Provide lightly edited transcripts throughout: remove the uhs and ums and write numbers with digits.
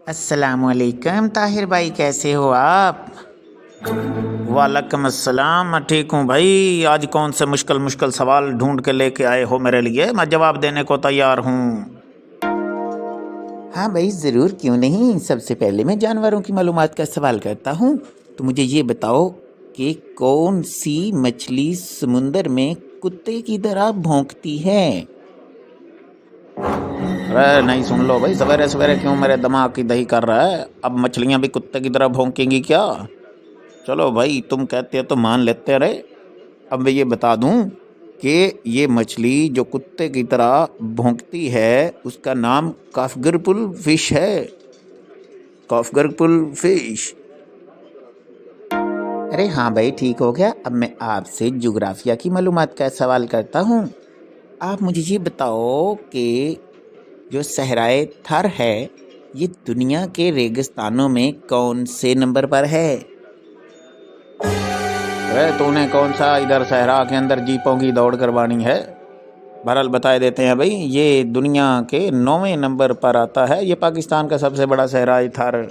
السلام علیکم طاہر بھائی، کیسے ہو آپ؟ وعلیکم السلام، میں ٹھیک ہوں بھائی۔ آج کون سے مشکل سوال ڈھونڈ کے لے کے آئے ہو میرے لیے؟ میں جواب دینے کو تیار ہوں۔ ہاں بھائی ضرور، کیوں نہیں۔ سب سے پہلے میں جانوروں کی معلومات کا سوال کرتا ہوں، تو مجھے یہ بتاؤ کہ کون سی مچھلی سمندر میں کتے کی طرح بھونکتی ہے؟ ارے نہیں، سن لو بھائی، سویرے سویرے کیوں میرے دماغ کی دہی کر رہا ہے؟ اب مچھلیاں بھی کتے کی طرح بھونکیں گی کیا؟ چلو بھائی، تم کہتے ہو تو مان لیتے رہے۔ اب میں یہ بتا دوں کہ یہ مچھلی جو کتے کی طرح بھونکتی ہے اس کا نام کافگرپل فش ہے۔ کافگرپل فش۔ ارے ہاں بھائی ٹھیک ہو گیا۔ اب میں آپ سے جغرافیہ کی معلومات کا سوال کرتا ہوں۔ آپ مجھے یہ بتاؤ کہ جو صحرائے تھر ہے یہ دنیا کے ریگستانوں میں کون سے نمبر پر ہے؟ ارے تو نے کون سا ادھر صحرا کے اندر جیپوں کی دوڑ کروانی ہے؟ بہرحال بتائے دیتے ہیں بھائی، یہ دنیا کے 9ویں نمبر پر آتا ہے۔ یہ پاکستان کا سب سے بڑا صحرائی تھر۔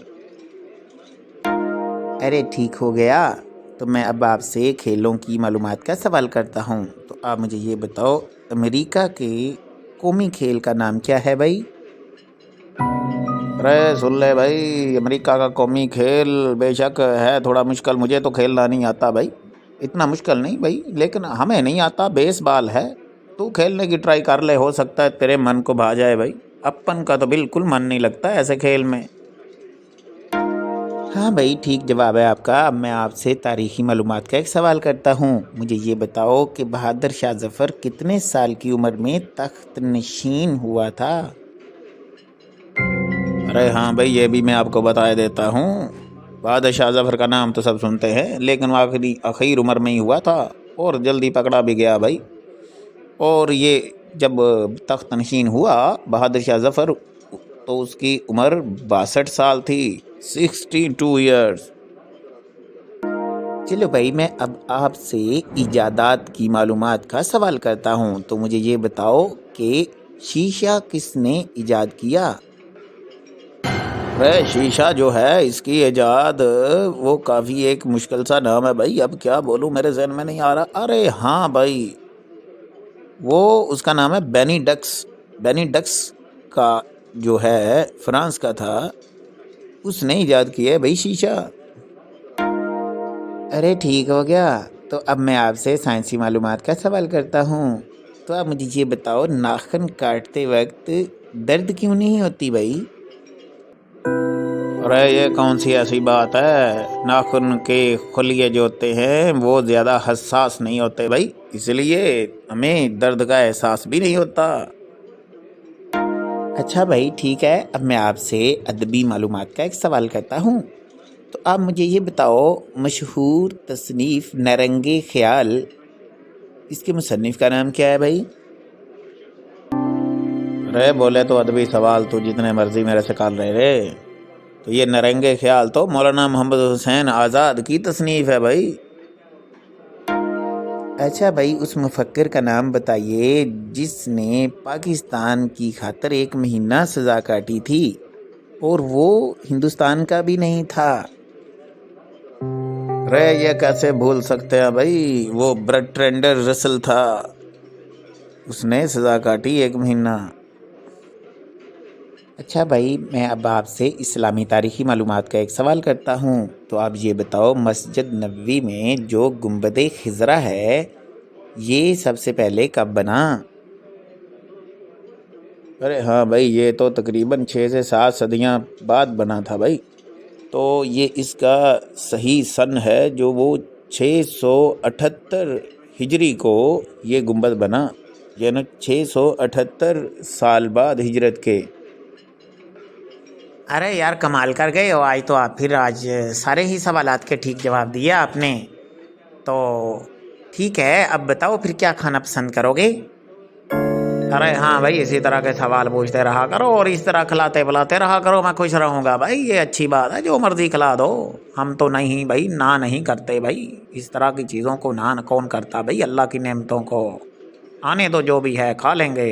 ارے ٹھیک ہو گیا۔ تو میں اب آپ سے کھیلوں کی معلومات کا سوال کرتا ہوں، تو آپ مجھے یہ بتاؤ امریکہ کے قومی کھیل کا نام کیا ہے بھائی؟ ارے سن لے بھائی، امریکہ کا قومی کھیل بے شک ہے تھوڑا مشکل، مجھے تو کھیلنا نہیں آتا بھائی، اتنا مشکل نہیں بھائی، لیکن ہمیں نہیں آتا۔ بیس بال ہے، تو کھیلنے کی ٹرائی کر لے، ہو سکتا ہے تیرے من کو بھا جائے بھائی۔ اپن کا تو بالکل من نہیں لگتا ایسے کھیل میں۔ ہاں بھائی ٹھیک جواب ہے آپ کا۔ اب میں آپ سے تاریخی معلومات کا ایک سوال کرتا ہوں۔ مجھے یہ بتاؤ کہ بہادر شاہ ظفر کتنے سال کی عمر میں تخت نشین ہوا تھا؟ ارے ہاں بھائی، یہ بھی میں آپ کو بتا دیتا ہوں۔ بہادر شاہ ظفر کا نام تو سب سنتے ہیں، لیکن وہ اخیر عمر میں ہی ہوا تھا اور جلدی پکڑا بھی گیا بھائی۔ اور یہ جب تخت نشین ہوا بہادر شاہ ظفر، تو اس کی عمر 62 سال تھی، 62 ایئرز۔ چلو بھائی، میں اب آپ سے ایجادات کی معلومات کا سوال کرتا ہوں، تو مجھے یہ بتاؤ کہ شیشہ کس نے ایجاد کیا؟ شیشہ جو ہے اس کی ایجاد وہ کافی ایک مشکل سا نام ہے بھائی، اب کیا بولوں، میرے ذہن میں نہیں آ رہا۔ ارے ہاں بھائی، وہ اس کا نام ہے بینی ڈکس۔ بینی ڈکس کا جو ہے فرانس کا تھا، اس نے ایجاد کیا ہے بھائی شیشہ۔ ارے ٹھیک ہو گیا۔ تو اب میں آپ سے سائنسی معلومات کا سوال کرتا ہوں، تو آپ مجھے یہ بتاؤ ناخن کاٹتے وقت درد کیوں نہیں ہوتی بھائی؟ ارے یہ کون سی ایسی بات ہے؟ ناخن کے خلیے جو ہوتے ہیں وہ زیادہ حساس نہیں ہوتے بھائی، اس لیے ہمیں درد کا احساس بھی نہیں ہوتا۔ اچھا بھائی ٹھیک ہے۔ اب میں آپ سے ادبی معلومات کا ایک سوال کرتا ہوں، تو آپ مجھے یہ بتاؤ مشہور تصنیف نیرنگ خیال، اس کے مصنف کا نام کیا ہے بھائی؟ رے بولے تو ادبی سوال تو جتنے مرضی میرے سے کر رہے، تو یہ نیرنگ خیال تو مولانا محمد حسین آزاد کی تصنیف ہے بھائی۔ اچھا بھائی، اس مفکر کا نام بتائیے جس نے پاکستان کی خاطر 1 مہینہ سزا کاٹی تھی اور وہ ہندوستان کا بھی نہیں تھا۔ یہ کیسے بھول سکتے ہیں بھائی، وہ برٹرینڈ رسل تھا، اس نے سزا کاٹی 1 مہینہ۔ اچھا بھائی، میں اب آپ سے اسلامی تاریخی معلومات کا ایک سوال کرتا ہوں، تو آپ یہ بتاؤ مسجد نبوی میں جو گنبد خضرا ہے یہ سب سے پہلے کب بنا؟ ارے ہاں بھائی، یہ تو تقریباً 6 سے 7 صدیاں بعد بنا تھا بھائی، تو یہ اس کا صحیح سن ہے جو وہ 678 ہجری کو یہ گنبد بنا، یعنی 678 سال بعد ہجرت کے۔ ارے یار کمال کر گئے ہو، آج سارے ہی سوالات کے ٹھیک جواب دیے آپ نے۔ تو ٹھیک ہے، اب بتاؤ پھر کیا کھانا پسند کرو گے؟ ارے ہاں بھائی، اسی طرح کے سوال پوچھتے رہا کرو اور اس طرح کھلاتے پلاتے رہا کرو، میں خوش رہوں گا بھائی، یہ اچھی بات ہے، جو مرضی کھلا دو، ہم تو نہیں بھائی، نہ نہیں کرتے بھائی، اس طرح کی چیزوں کو نہ کون کرتا بھائی، اللہ کی نعمتوں کو آنے دو، جو بھی ہے کھا لیں گے۔